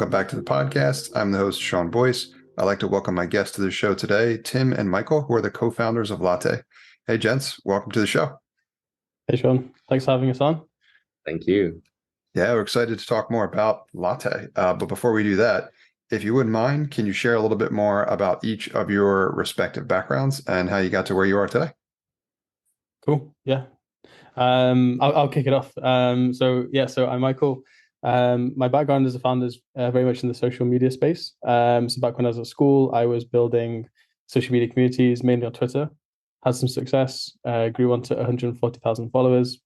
welcome back to the podcast. I'm the host, Sean Boyce. I'd like to welcome my guests to the show today, Tim and Michael, who are the co-founders of Latte. Hey, gents, welcome to the show. Hey, Sean. Thanks for having us on. Thank you. Yeah, we're excited to talk more about Latte. But before we do that, if you wouldn't mind, can you share a little bit more about each of your respective backgrounds and how you got to where you are today? Cool. Yeah. I'll kick it off. So I'm Michael. My background as a founder is very much in the social media space. So back when I was at school, I was building social media communities, mainly on Twitter. Had some success, grew on to 140,000 followers.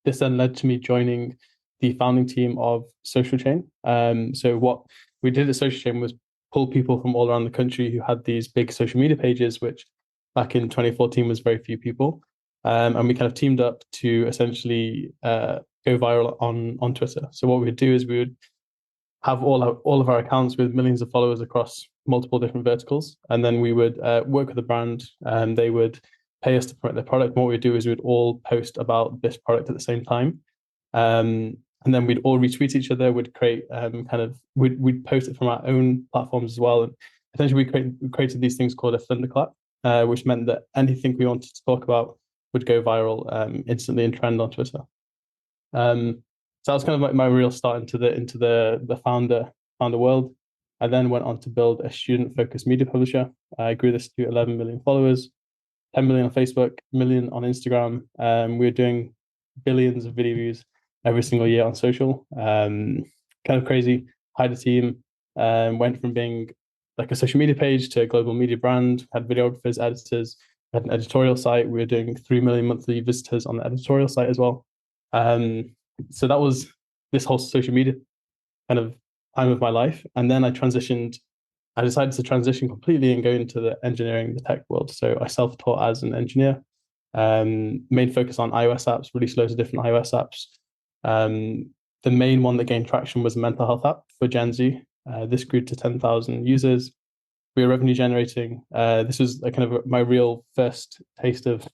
This then led to me joining the founding team of Social Chain. So what we did at Social Chain was pull people from all around the country who had these big social media pages, which back in 2014 was very few people. And we kind of teamed up to essentially go viral on Twitter. So what we would do is we would have all of our accounts with millions of followers across multiple different verticals, and then we would work with the brand, and they would pay us to promote their product. And what we'd do is we'd all post about this product at the same time, and then we'd all retweet each other. We'd create we'd post it from our own platforms as well, and essentially we created these things called a thunderclap, which meant that anything we wanted to talk about would go viral instantly and trend on Twitter. So that was kind of like my real start into the founder world. I then went on to build a student-focused media publisher. I grew this to 11 million followers, 10 million on Facebook, million on Instagram. We were doing billions of video views every single year on social. Kind of crazy. Hired a team, went from being like a social media page to a global media brand, had videographers, editors, had an editorial site. We were doing 3 million monthly visitors on the editorial site as well. So that was this whole social media kind of time of my life. And then I decided to transition completely and go into the engineering, the tech world. So I self-taught as an engineer, main focus on iOS apps, released loads of different iOS apps. The main one that gained traction was a mental health app for Gen Z. This grew to 10,000 users. We were revenue generating. This was a kind of my real first taste of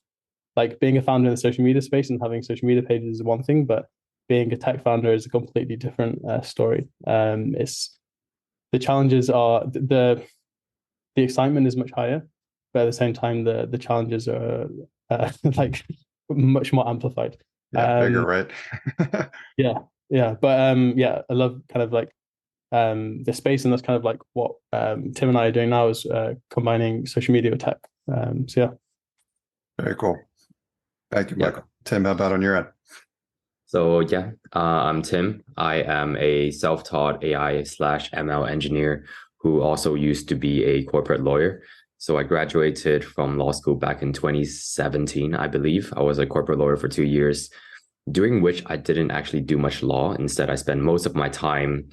like being a founder in the social media space, and having social media pages is one thing, but being a tech founder is a completely different story. It's the challenges are the excitement is much higher, but at the same time the challenges are like much more amplified. Yeah, bigger, right? yeah. But I love kind of like the space, and that's kind of like what Tim and I are doing now is combining social media with tech. So yeah. Very cool. Thank you, Michael. Tim, how about on your end? So I'm Tim. I am a self-taught AI/ML engineer who also used to be a corporate lawyer. So I graduated from law school back in 2017, I believe. I was a corporate lawyer for 2 years, during which I didn't actually do much law. Instead, I spent most of my time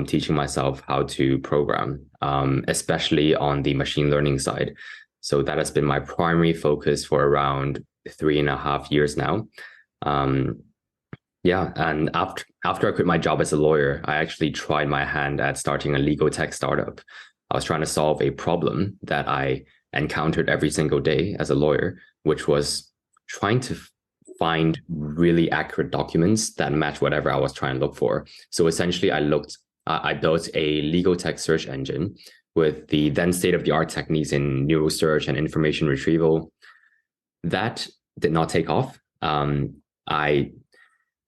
teaching myself how to program, especially on the machine learning side. So that has been my primary focus for around 3.5 years now. And after I quit my job as a lawyer, I actually tried my hand at starting a legal tech startup. I was trying to solve a problem that I encountered every single day as a lawyer, which was trying to find really accurate documents that match whatever I was trying to look for. So essentially, I built a legal tech search engine with the then state-of-the-art techniques in neural search and information retrieval. That did not take off.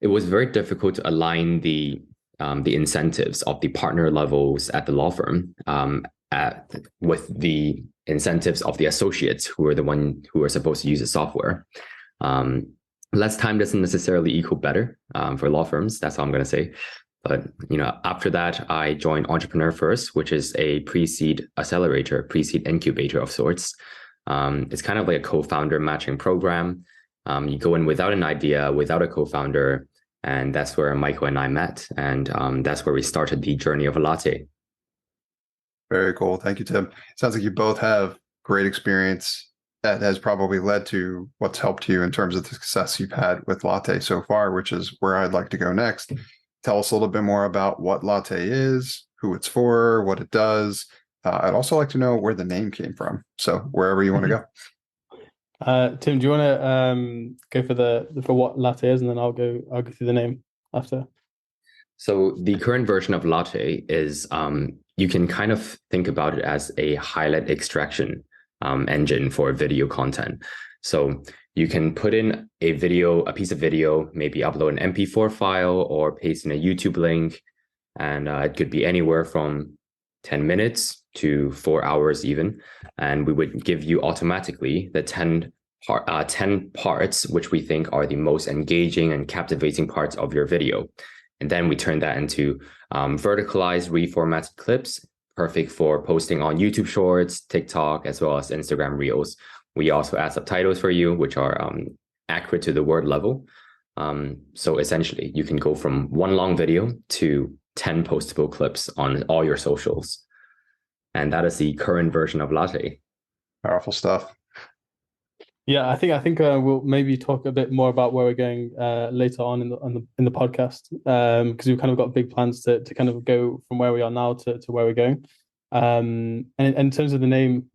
It was very difficult to align the incentives of the partner levels at the law firm with the incentives of the associates who are the one who are supposed to use the software. Less time doesn't necessarily equal better for law firms. That's all I'm going to say. But after that, I joined Entrepreneur First, which is a pre-seed accelerator, pre-seed incubator of sorts. It's kind of like a co-founder matching program. You go in without an idea, without a co-founder, and that's where Michael and I met, and that's where we started the journey of Latte. Very cool. Thank you, Tim. Sounds like you both have great experience that has probably led to what's helped you in terms of the success you've had with Latte so far, which is where I'd like to go next. Tell us a little bit more about what Latte is, who it's for, what it does. I'd also like to know where the name came from. So wherever you want to go. Tim, do you want to go for what Latte is, and then I'll go through the name after? So the current version of Latte is you can kind of think about it as a highlight extraction engine for video content. So you can put in a piece of video, maybe upload an MP4 file or paste in a YouTube link, and it could be anywhere from 10 minutes to 4 hours even. And we would give you automatically the 10 parts which we think are the most engaging and captivating parts of your video. And then we turn that into verticalized, reformatted clips, perfect for posting on YouTube Shorts, TikTok, as well as Instagram Reels. We also add subtitles for you, which are accurate to the word level. So essentially, you can go from one long video to 10 postable clips on all your socials. And that is the current version of Latte. Powerful stuff. Yeah, I think we'll maybe talk a bit more about where we're going later on in the podcast, because we've kind of got big plans to kind of go from where we are now to where we're going. And in terms of the name,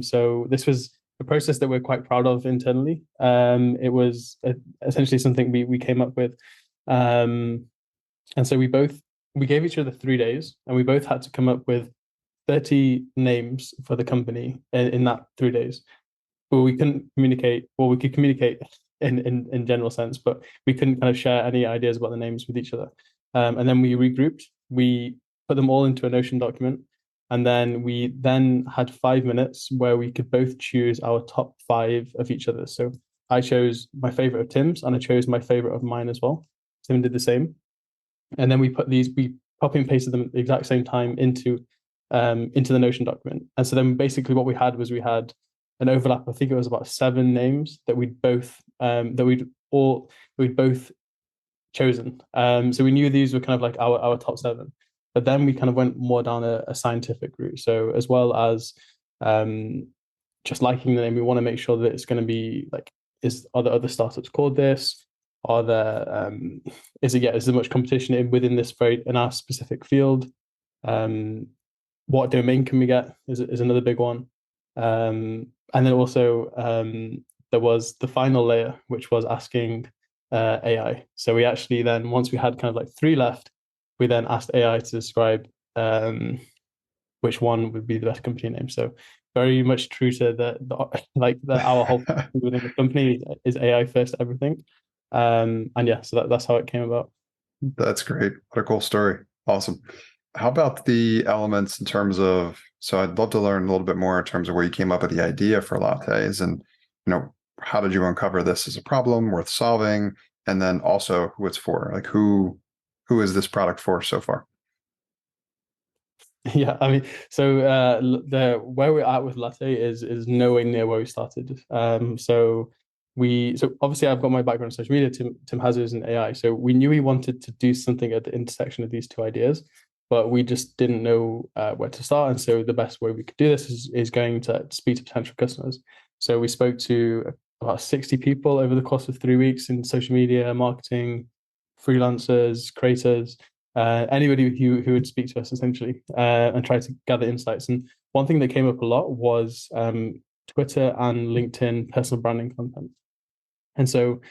so this was a process that we're quite proud of internally. It was essentially something we came up with, and so we gave each other 3 days, and we both had to come up with 30 names for the company in that 3 days. Well, we couldn't communicate, well, we could communicate in general sense, but we couldn't kind of share any ideas about the names with each other. And then we regrouped, we put them all into a Notion document, and then we had 5 minutes where we could both choose our top 5 of each other. So I chose my favorite of Tim's, and I chose my favorite of mine as well. Tim did the same. And then we copy and pasted them at the exact same time into the Notion document. And so then basically what we had was we had an overlap. I think it was about 7 names that we'd both chosen. So we knew these were kind of like our top 7, but then we kind of went more down a scientific route. So as well as just liking the name, we want to make sure that it's going to be like, are there other startups called this? Are there is there much competition within this in our specific field? What domain can we get is another big one. And then also there was the final layer, which was asking AI. So we actually then, once we had kind of like 3 left, we then asked AI to describe which one would be the best company name. So very much true to our whole within the company is AI first everything. And yeah, so that's how it came about. That's great. What a cool story. Awesome. How about the elements in terms of, so I'd love to learn a little bit more in terms of where you came up with the idea for lattes, and, how did you uncover this as a problem worth solving? And then also who it's for, like who is this product for so far? Yeah, I mean, so where we're at with Latte is nowhere near where we started. So obviously I've got my background in social media. Tim has his in AI. So we knew we wanted to do something at the intersection of these 2 ideas, but we just didn't know where to start. And so the best way we could do this is going to speak to potential customers. So we spoke to about 60 people over the course of 3 weeks in social media, marketing, freelancers, creators, anybody who would speak to us essentially, and try to gather insights. And one thing that came up a lot was Twitter and LinkedIn personal branding content. And so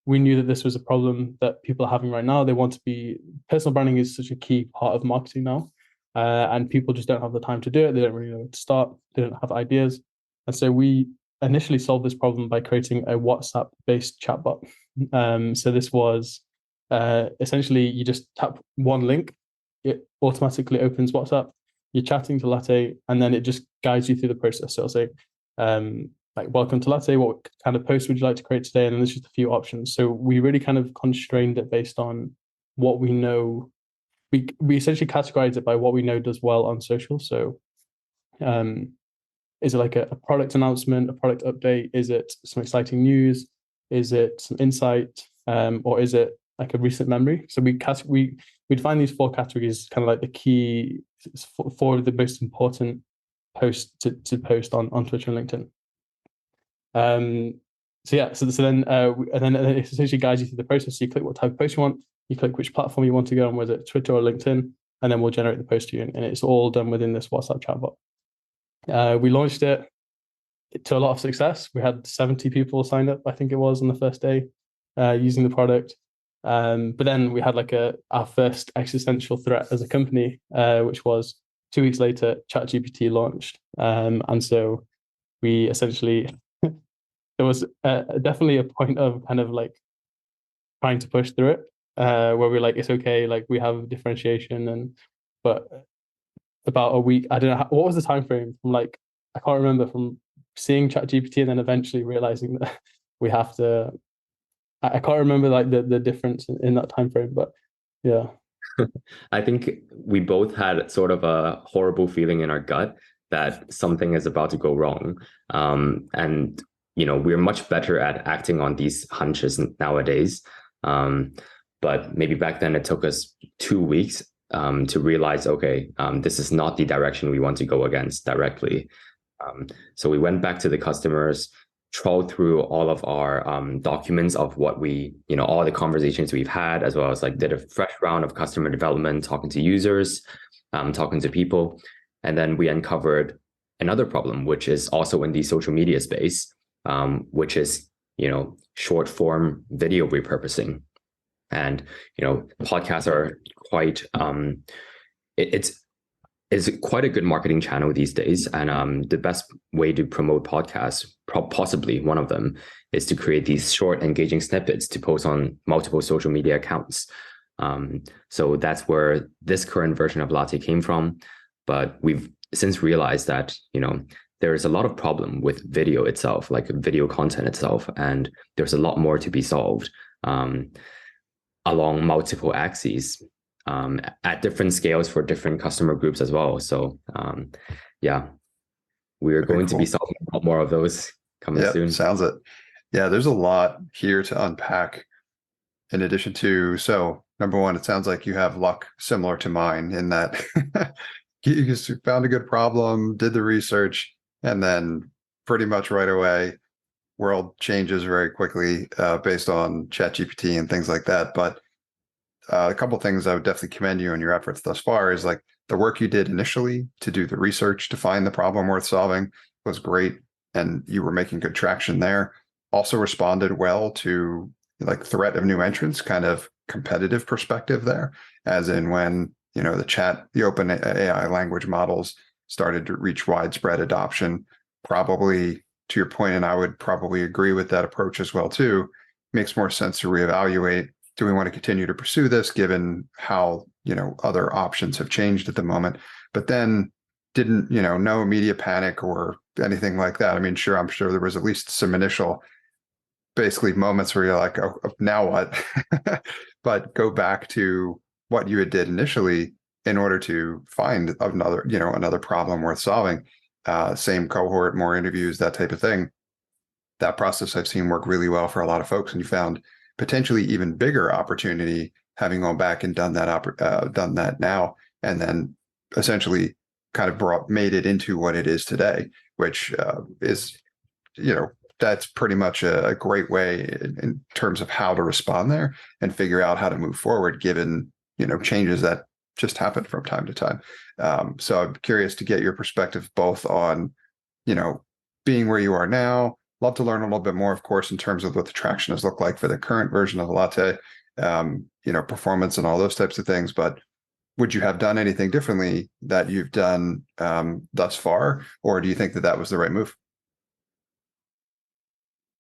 we knew that this was a problem that people are having right now. Personal branding is such a key part of marketing now, and people just don't have the time to do it. They don't really know where to start. They don't have ideas. And so we initially solved this problem by creating a WhatsApp-based chatbot. So this was essentially, you just tap one link, it automatically opens WhatsApp, you're chatting to Latte, and then it just guides you through the process. So it'll say, like, welcome to Latte, what kind of post would you like to create today? And then there's just a few options. So we really kind of constrained it based on what we know. We essentially categorized it by what we know does well on social. So is it like a product announcement, a product update? Is it some exciting news? Is it some insight? Or is it like a recent memory? So we'd find these 4 categories kind of like the key, 4 of the most important posts to post on Twitter and LinkedIn. So then it essentially guides you through the process. So you click what type of post you want, you click which platform you want to go on, whether it's Twitter or LinkedIn, and then we'll generate the post to you. And it's all done within this WhatsApp chatbot. We launched it to a lot of success. We had 70 people signed up, I think it was, on the first day using the product. But then we had like our first existential threat as a company, which was 2 weeks later, ChatGPT launched. And so we essentially, there was definitely a point of kind of like trying to push through it, where we're like, it's okay, like we have differentiation. But about a week, I don't know, what was the time frame from like, I can't remember, from seeing ChatGPT and then eventually realizing that we have to, I can't remember like the difference in that time frame, but yeah. I think we both had sort of a horrible feeling in our gut that something is about to go wrong. And, we're much better at acting on these hunches nowadays. But maybe back then it took us 2 weeks to realize, okay, this is not the direction we want to go against directly. So we went back to the customers, trawled through all of our documents of what all the conversations we've had, as well as like did a fresh round of customer development, talking to users, talking to people. And then we uncovered another problem, which is also in the social media space, which is, short form video repurposing. And, podcasts are quite, it's quite a good marketing channel these days. And the best way to promote podcasts, possibly one of them, is to create these short, engaging snippets to post on multiple social media accounts. So that's where this current version of Latte came from. But we've since realized that, there is a lot of problem with video itself, like video content itself. And there's a lot more to be solved along multiple axes. At different scales for different customer groups as well. So yeah, we're going to be solving a lot more of those coming soon. Sounds it. Yeah, there's a lot here to unpack in addition to, so number one, it sounds like you have luck similar to mine in that you just found a good problem, did the research, and then pretty much right away, world changes very quickly based on ChatGPT and things like that. But a couple of things I would definitely commend you on your efforts thus far is like the work you did initially to do the research to find the problem worth solving was great. And you were making good traction there. Also responded well to like threat of new entrants, kind of competitive perspective there, as in when, the open AI language models started to reach widespread adoption, probably to your point, and I would probably agree with that approach as well too, makes more sense to reevaluate. Do we want to continue to pursue this given how, other options have changed at the moment? But then didn't, no immediate panic or anything like that. I mean, sure, I'm sure there was at least some initial basically moments where you're like, oh, now what? But go back to what you had did initially in order to find another problem worth solving. Same cohort, more interviews, that type of thing. That process I've seen work really well for a lot of folks, and you found potentially even bigger opportunity having gone back and done that now, and then essentially kind of made it into what it is today, which is, that's pretty much a great way in terms of how to respond there and figure out how to move forward, given, changes that just happen from time to time. So I'm curious to get your perspective both on, being where you are now. Love to learn a little bit more, of course, in terms of what the traction has looked like for the current version of the Latte, performance and all those types of things. But would you have done anything differently that you've done thus far, or do you think that was the right move?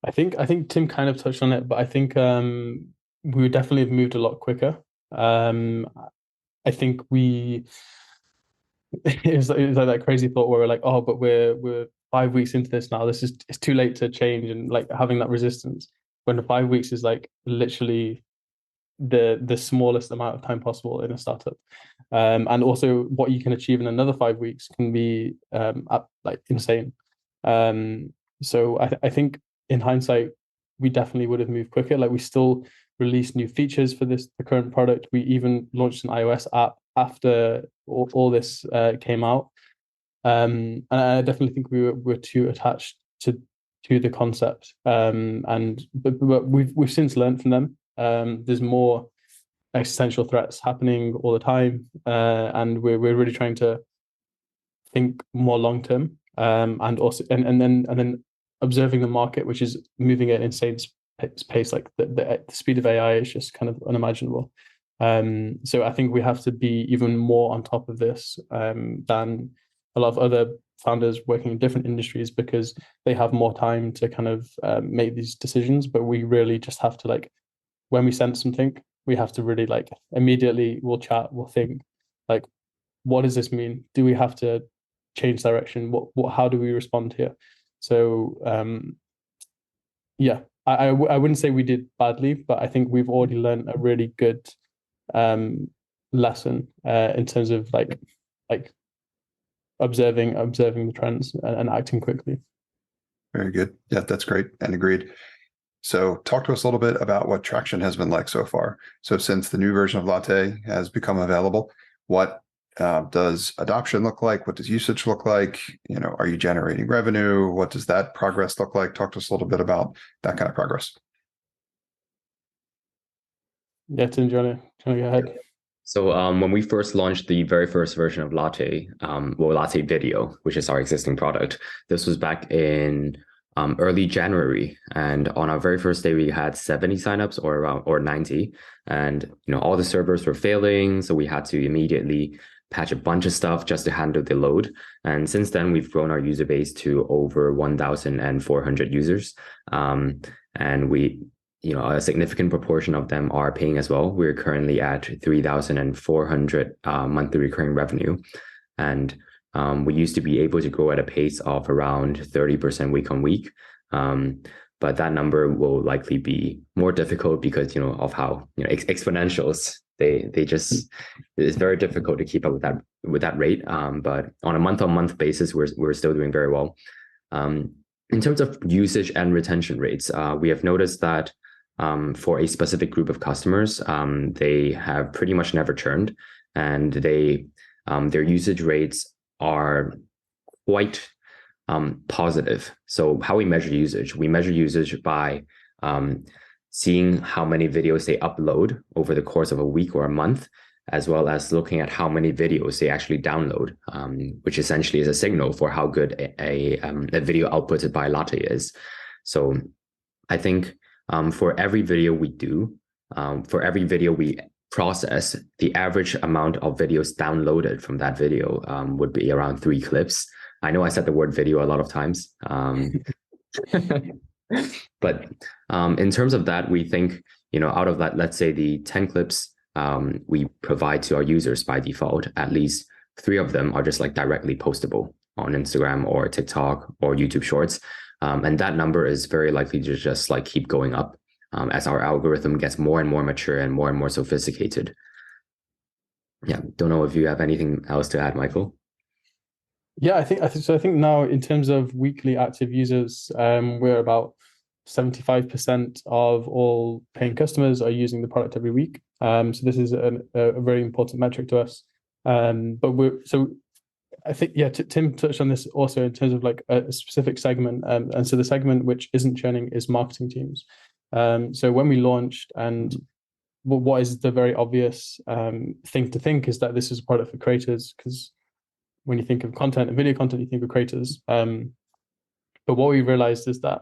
I think Tim kind of touched on it, but I think we would definitely have moved a lot quicker. I think it was like that crazy thought where we're like, oh, but we're 5 weeks into this now. It's too late to change, and like having that resistance when the 5 weeks is like literally the smallest amount of time possible in a startup. And also what you can achieve in another 5 weeks can be like insane. So I think in hindsight, we definitely would have moved quicker. Like we still released new features for the current product. We even launched an iOS app after all this came out. And I definitely think we were too attached to the concept. But we've since learned from them. There's more existential threats happening all the time, and we're really trying to think more long term. And also and then observing the market, which is moving at insane pace. Like the speed of AI is just kind of unimaginable. So I think we have to be even more on top of this than a lot of other founders working in different industries, because they have more time to kind of make these decisions. But we really just have to, like, when we sense something, we have to really, like, immediately we'll chat, we'll think, like, what does this mean? Do we have to change direction? What how do we respond here? So yeah, I wouldn't say we did badly, but I think we've already learned a really good lesson in terms of like observing the trends and acting quickly. Very good. Yeah, that's great and agreed. So talk to us a little bit about what traction has been like so far. So since the new version of Latte has become available, what does adoption look like? What does usage look like? You know, are you generating revenue? What does that progress look like? Talk to us a little bit about that kind of progress. Yeah, Tim, do you want to go ahead? So when we first launched the very first version of Latte, Latte Video, which is our existing product, this was back in early January, and on our very first day we had 70 signups or 90, and all the servers were failing, so we had to immediately patch a bunch of stuff just to handle the load. And since then we've grown our user base to over 1,400 users, and we a significant proportion of them are paying as well. We're currently at 3,400 monthly recurring revenue, and we used to be able to grow at a pace of around 30% week on week. But that number will likely be more difficult because, of how, exponentials, they just, it's very difficult to keep up with that rate. But on a month-on-month basis, we're still doing very well. In terms of usage and retention rates, we have noticed that for a specific group of customers, they have pretty much never churned, and their usage rates are quite positive. So how we measure usage by seeing how many videos they upload over the course of a week or a month, as well as looking at how many videos they actually download, which essentially is a signal for how good a video outputted by Latte is. So I think for every video we do, for every video we process, the average amount of videos downloaded from that video would be around 3 clips. I know I said the word video a lot of times, but in terms of that, we think, out of that, let's say the 10 clips we provide to our users by default, at least 3 of them are just like directly postable on Instagram or TikTok or YouTube Shorts. And that number is very likely to just like keep going up as our algorithm gets more and more mature and more sophisticated. Yeah, don't know if you have anything else to add, Michael. Yeah, I think now in terms of weekly active users, we're about 75% of all paying customers are using the product every week. So this is a very important metric to us. But I think, yeah, Tim touched on this also in terms of like a specific segment. And so the segment which isn't churning is marketing teams. So when we launched, and what is the very obvious thing to think is that this is a product for creators, because when you think of content and video content, you think of creators. But what we realized is that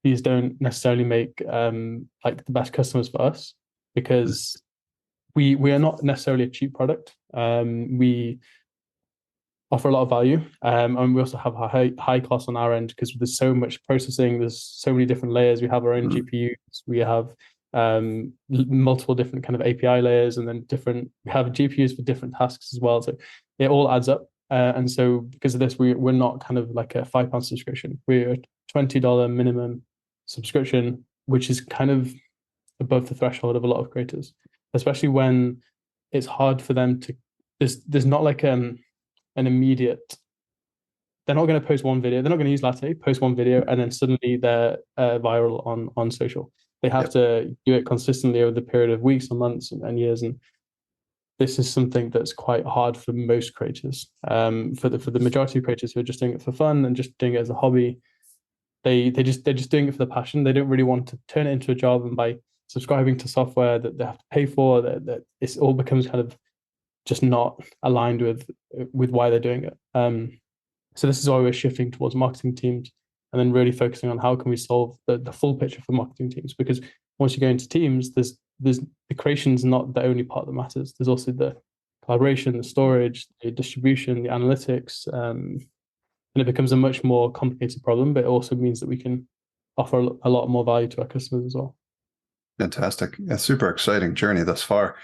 these don't necessarily make like the best customers for us, because we are not necessarily a cheap product. We offer a lot of value, and we also have high costs on our end because there's so much processing, there's so many different layers. We have our own GPUs, we have multiple different kind of API layers, and then we have GPUs for different tasks as well. So it all adds up. And so because of this, we're not kind of like a £5 subscription. We're a $20 minimum subscription, which is kind of above the threshold of a lot of creators, especially when it's hard for them to, there's not like an immediate, they're not going to post one video, they're not going to use Latte, post one video, and then suddenly they're viral on social. They have to do it consistently over the period of weeks and months and years. And this is something that's quite hard for most creators. For the majority of creators who are just doing it for fun and just doing it as a hobby, they're just doing it for the passion. They don't really want to turn it into a job, and by subscribing to software that they have to pay for, that it all becomes kind of just not aligned with why they're doing it. So this is why we're shifting towards marketing teams. and then really focusing on how can we solve the full picture for marketing teams. Because once you go into teams, there's the creation's not the only part that matters. There's also the collaboration, the storage, the distribution, the analytics, and it becomes a much more complicated problem, but it also means that we can offer a lot more value to our customers as well. Fantastic. A super exciting journey thus far.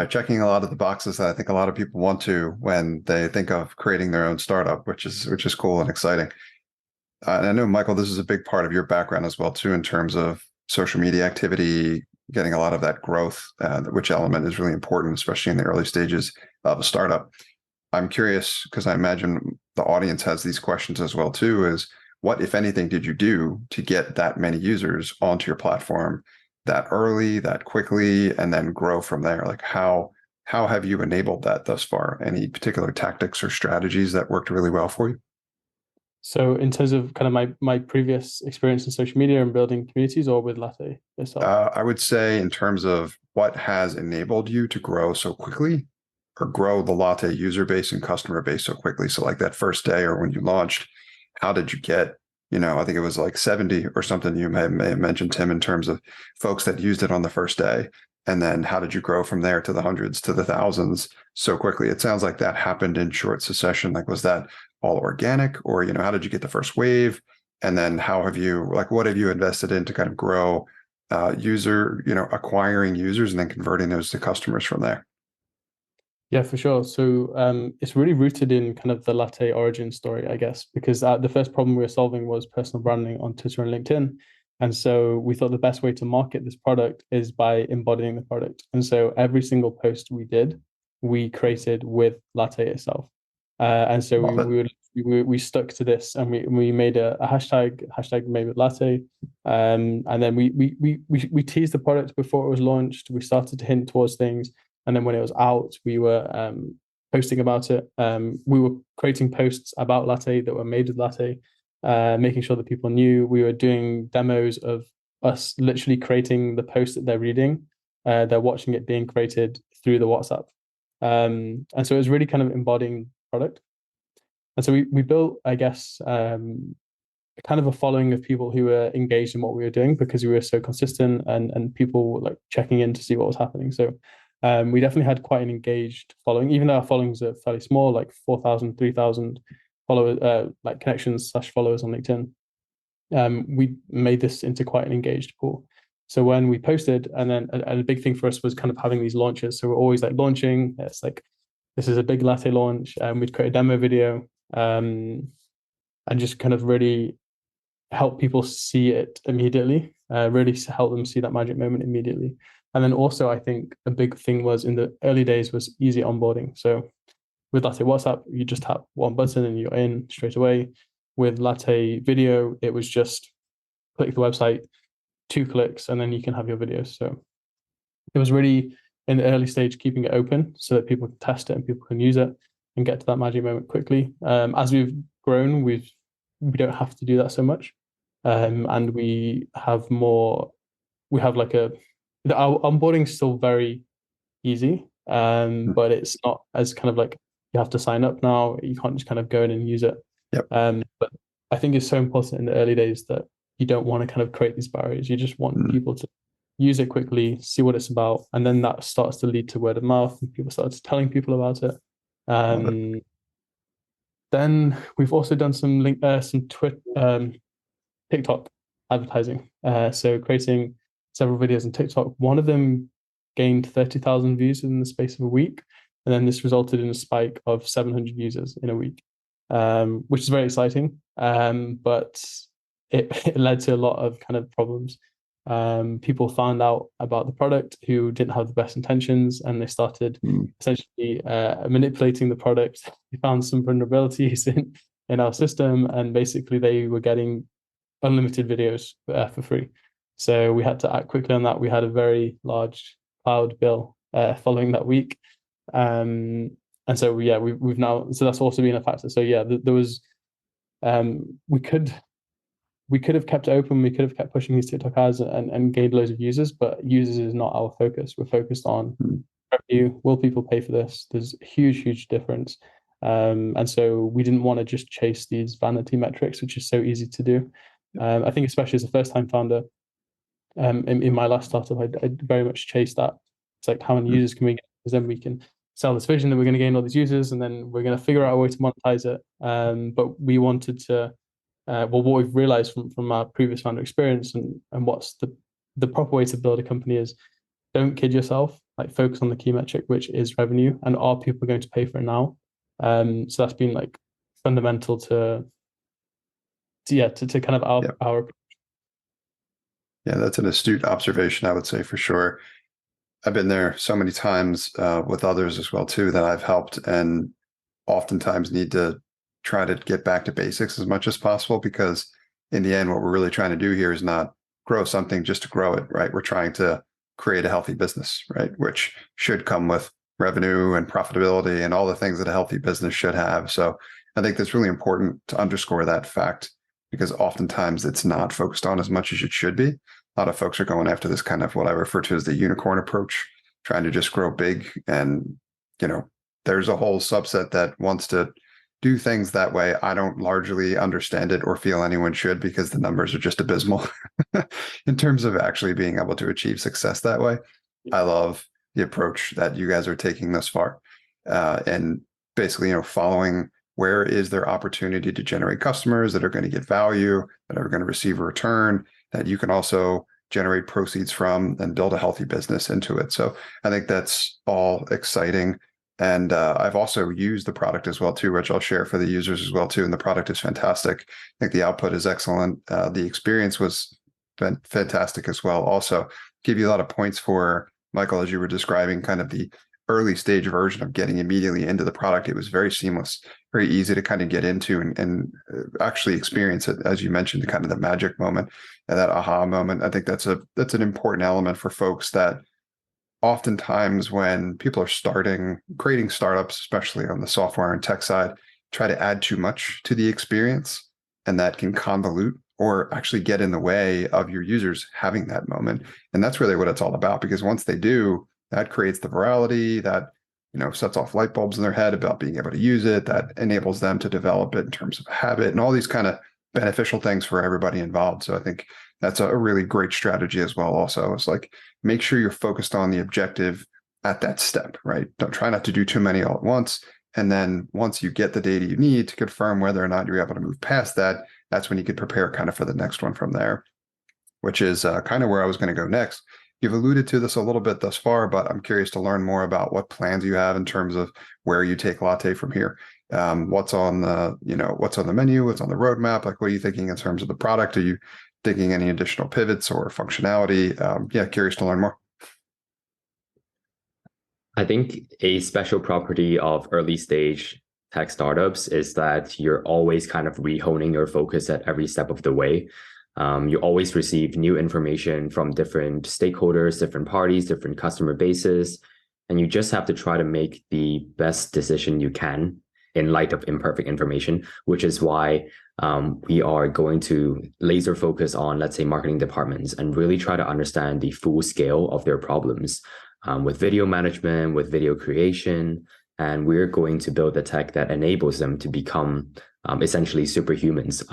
Checking a lot of the boxes that I think a lot of people want to when they think of creating their own startup, which is cool and exciting. And I know, Michael, this is a big part of your background as well, too, in terms of social media activity, getting a lot of that growth, which element is really important, especially in the early stages of a startup. I'm curious, because I imagine the audience has these questions as well, too, is what, if anything, did you do to get that many users onto your platform that early, that quickly, and then grow from there? Like how have you enabled that thus far? Any particular tactics or strategies that worked really well for you? So in terms of kind of my previous experience in social media and building communities, or with Latte itself? I would say in terms of what has enabled you to grow so quickly, or grow the Latte user base and customer base so quickly. So like that first day or when you launched, how did you get, I think it was like 70 or something you may have mentioned, Tim, in terms of folks that used it on the first day. And then how did you grow from there to the hundreds, to the thousands so quickly? It sounds like that happened in short succession. Like, was that all organic, or, how did you get the first wave? And then what have you invested in to kind of grow acquiring users and then converting those to customers from there? Yeah, for sure. So it's really rooted in kind of the Latte origin story, I guess, because the first problem we were solving was personal branding on Twitter and LinkedIn. And so we thought the best way to market this product is by embodying the product. And so every single post we did, we created with Latte itself. And so we stuck to this, and we made a hashtag made with Latte. And then we teased the product before it was launched. We started to hint towards things. And then when it was out, we were posting about it. We were creating posts about Latte that were made with Latte, making sure that people knew. We were doing demos of us literally creating the post that they're reading. They're watching it being created through the WhatsApp. And so it was really kind of embodying product. And so we built, I guess, kind of a following of people who were engaged in what we were doing, because we were so consistent, and people were like checking in to see what was happening. So we definitely had quite an engaged following, even though our followings are fairly small, like 4,000, 3,000 followers, like connections/followers on LinkedIn. We made this into quite an engaged pool. So when we posted, and then a big thing for us was kind of having these launches. So we're always like launching. It's like, this is a big Latte launch, and we'd create a demo video, and just kind of really help people see it immediately, really help them see that magic moment immediately. And then also, I think a big thing was in the early days was easy onboarding. So with Latte WhatsApp, you just tap one button and you're in straight away. With Latte Video, it was just click the website, 2 clicks, and then you can have your videos. So it was really, in the early stage, keeping it open so that people can test it and people can use it and get to that magic moment quickly. As we've grown, we don't have to do that so much, and we have more. We have like our onboarding is still very easy, but it's not as kind of like you have to sign up now. You can't just kind of go in and use it. Yep. But I think it's so important in the early days that you don't want to kind of create these barriers. You just want people to use it quickly, see what it's about, and then that starts to lead to word of mouth, and people start telling people about it. Then we've also done some TikTok advertising. So creating several videos on TikTok. One of them gained 30,000 views in the space of a week, and then this resulted in a spike of 700 users in a week, which is very exciting. But it led to a lot of kind of problems. People found out about the product who didn't have the best intentions, and they started essentially manipulating the product. They found some vulnerabilities in our system, and basically they were getting unlimited videos for free. So we had to act quickly on that. We had a very large cloud bill following that week, and so we've now. So that's also been a factor. So yeah, there was we could have kept it open. We could have kept pushing these TikTok ads and gained loads of users, but users is not our focus. We're focused on revenue. Will people pay for this? There's a huge difference. And so we didn't want to just chase these vanity metrics, which is so easy to do. I think especially as a first-time founder, in my last startup, I very much chased that. It's like, how many users can we get? Because then we can sell this vision that we're going to gain all these users, and then we're going to figure out a way to monetize it. But we wanted to, what we've realized from our previous founder experience and what's the proper way to build a company is, don't kid yourself. Like, focus on the key metric, which is revenue, and are people going to pay for it now? So that's been like fundamental to kind of our. Yeah, that's an astute observation, I would say, for sure. I've been there so many times with others as well, too, that I've helped, and oftentimes need to try to get back to basics as much as possible, because in the end, what we're really trying to do here is not grow something just to grow it, right? We're trying to create a healthy business, right? Which should come with revenue and profitability and all the things that a healthy business should have. So I think that's really important to underscore that fact, because oftentimes it's not focused on as much as it should be. A lot of folks are going after this kind of what I refer to as the unicorn approach, trying to just grow big. And, there's a whole subset that wants to do things that way. I don't largely understand it or feel anyone should, because the numbers are just abysmal in terms of actually being able to achieve success that way. I love the approach that you guys are taking thus far, and basically, following where is there opportunity to generate customers that are going to get value, that are going to receive a return, that you can also generate proceeds from and build a healthy business into it. So I think that's all exciting. And I've also used the product as well, too, which I'll share for the users as well, too. And the product is fantastic. I think the output is excellent. The experience was fantastic as well. Also, give you a lot of points for, Michael, as you were describing kind of the early stage version of getting immediately into the product. It was very seamless, very easy to kind of get into and actually experience it, as you mentioned, kind of the magic moment and that aha moment. I think that's an important element for folks, that oftentimes when people are creating startups, especially on the software and tech side, try to add too much to the experience, and that can convolute or actually get in the way of your users having that moment. And that's really what it's all about, because once they do, that creates the virality that, sets off light bulbs in their head about being able to use it, that enables them to develop it in terms of habit and all these kind of beneficial things for everybody involved. So I think that's a really great strategy as well. Also, it's like, make sure you're focused on the objective at that step, right? Don't try not to do too many all at once. And then once you get the data you need to confirm whether or not you're able to move past that, that's when you can prepare kind of for the next one from there, which is kind of where I was going to go next. You've alluded to this a little bit thus far, but I'm curious to learn more about what plans you have in terms of where you take Latte from here. What's on the menu? What's on the roadmap? Like, what are you thinking in terms of the product? Are you thinking any additional pivots or functionality? Curious to learn more. I think a special property of early stage tech startups is that you're always kind of rehoning your focus at every step of the way. You always receive new information from different stakeholders, different parties, different customer bases, and you just have to try to make the best decision you can in light of imperfect information, which is why we are going to laser focus on, let's say, marketing departments and really try to understand the full scale of their problems with video management, with video creation. And we're going to build the tech that enables them to become essentially superhumans,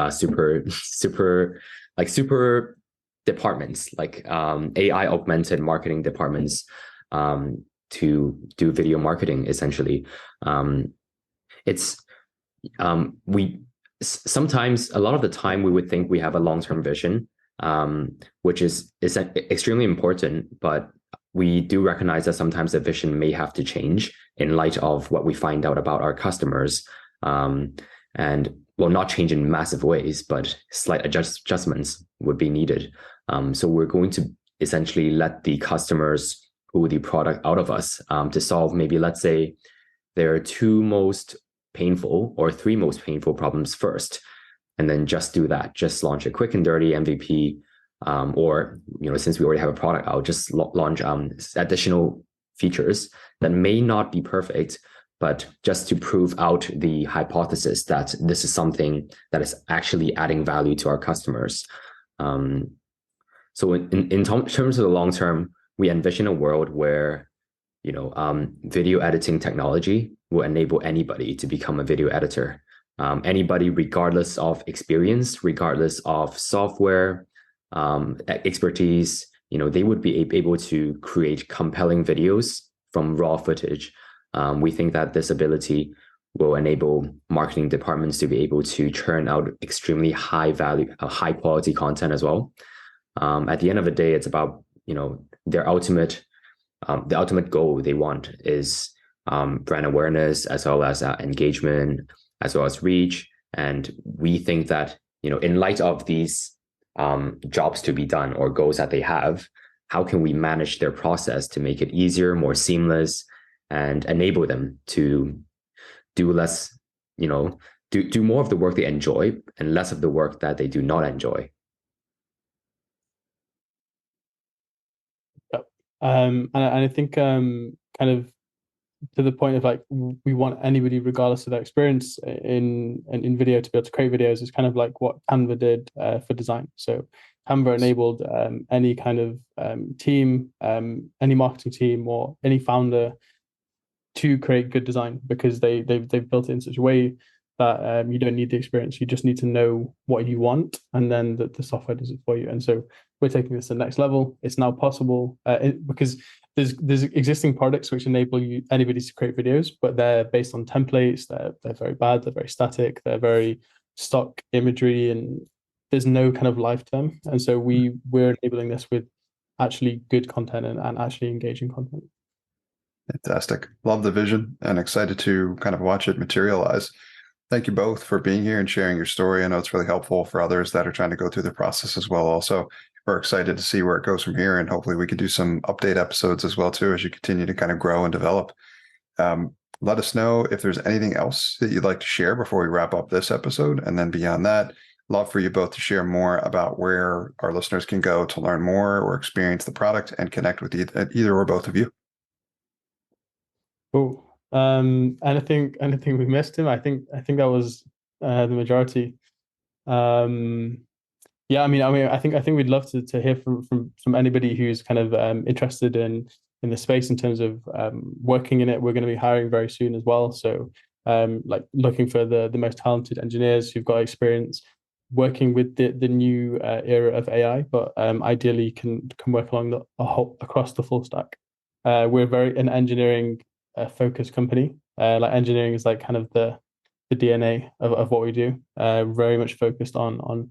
super departments, like AI augmented marketing departments to do video marketing, essentially. Sometimes, a lot of the time, we would think we have a long-term vision, which is extremely important, but we do recognize that sometimes the vision may have to change in light of what we find out about our customers. And well, not change in massive ways, but slight adjustments would be needed. So we're going to essentially let the customers pull the product out of us to solve maybe, let's say, their two most painful or three most painful problems first, and then just do that. Just launch a quick and dirty MVP, or since we already have a product out, just launch additional features that may not be perfect, but just to prove out the hypothesis that this is something that is actually adding value to our customers. So in terms of the long term, we envision a world where video editing technology will enable anybody to become a video editor. Anybody, regardless of experience, regardless of software expertise, they would be able to create compelling videos from raw footage. We think that this ability will enable marketing departments to be able to churn out extremely high value, high quality content as well. At the end of the day, it's about, their ultimate, the ultimate goal they want is brand awareness, as well as engagement, as well as reach. And we think that, in light of these jobs to be done or goals that they have, how can we manage their process to make it easier, more seamless, and enable them to do less, do more of the work they enjoy and less of the work that they do not enjoy. Yep. And I think kind of to the point of like, we want anybody, regardless of their experience in video, to be able to create videos. Is kind of like what Canva did for design. So Canva enabled any kind of team, any marketing team, or any founder to create good design, because they've built it in such a way that you don't need the experience. You just need to know what you want, and then the software does it for you. And so we're taking this to the next level. It's now possible because there's existing products which enable anybody to create videos, but they're based on templates. They're very bad. They're very static. They're very stock imagery, and there's no kind of life to them. And so we're enabling this with actually good content and actually engaging content. Fantastic. Love the vision and excited to kind of watch it materialize. Thank you both for being here and sharing your story. I know it's really helpful for others that are trying to go through the process as well. Also, we're excited to see where it goes from here, and hopefully we can do some update episodes as well too, as you continue to kind of grow and develop. Let us know if there's anything else that you'd like to share before we wrap up this episode. And then beyond that, love for you both to share more about where our listeners can go to learn more or experience the product and connect with either or both of you. Cool. Anything we missed, Tim? I think that was the majority. Yeah, I think we'd love to hear from anybody who's kind of interested in the space in terms of working in it. We're going to be hiring very soon as well. So like looking for the most talented engineers who've got experience working with the new era of AI, but ideally can work along across the full stack. We're very an engineering focused company. Like engineering is like kind of the DNA of what we do. Very much focused on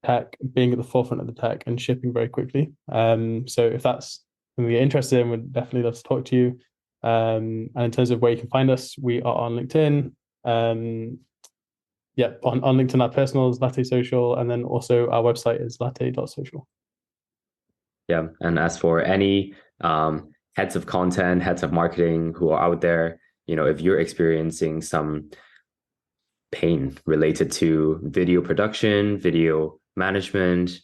tech, being at the forefront of the tech and shipping very quickly. So if that's something you're interested in, we'd definitely love to talk to you. And in terms of where you can find us, we are on LinkedIn. On LinkedIn, our personal is Latte Social, and then also our website is latte.social. Yeah, and as for any heads of content, heads of marketing who are out there, if you're experiencing some pain related to video production, video management,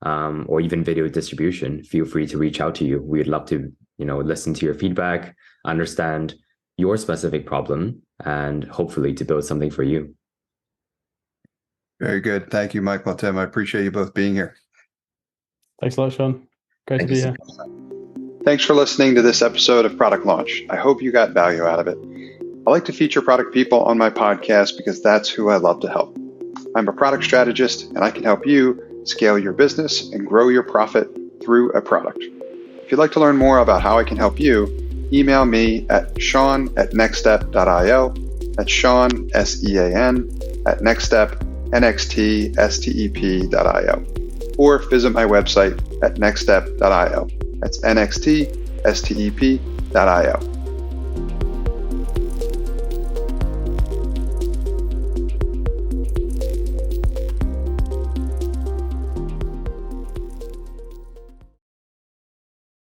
or even video distribution, feel free to reach out to you. We'd love to, listen to your feedback, understand your specific problem, and hopefully to build something for you. Very good. Thank you, Michael and Tim. I appreciate you both being here. Thanks a lot, Sean. Great to be here. Thanks for listening to this episode of Product Launch. I hope you got value out of it. I like to feature product people on my podcast because that's who I love to help. I'm a product strategist, and I can help you scale your business and grow your profit through a product. If you'd like to learn more about how I can help you, email me at sean@nextstep.io. That's Sean, SEAN, at nextstep, nxtstep.io. Or visit my website at nextstep.io. That's nxtstep.io.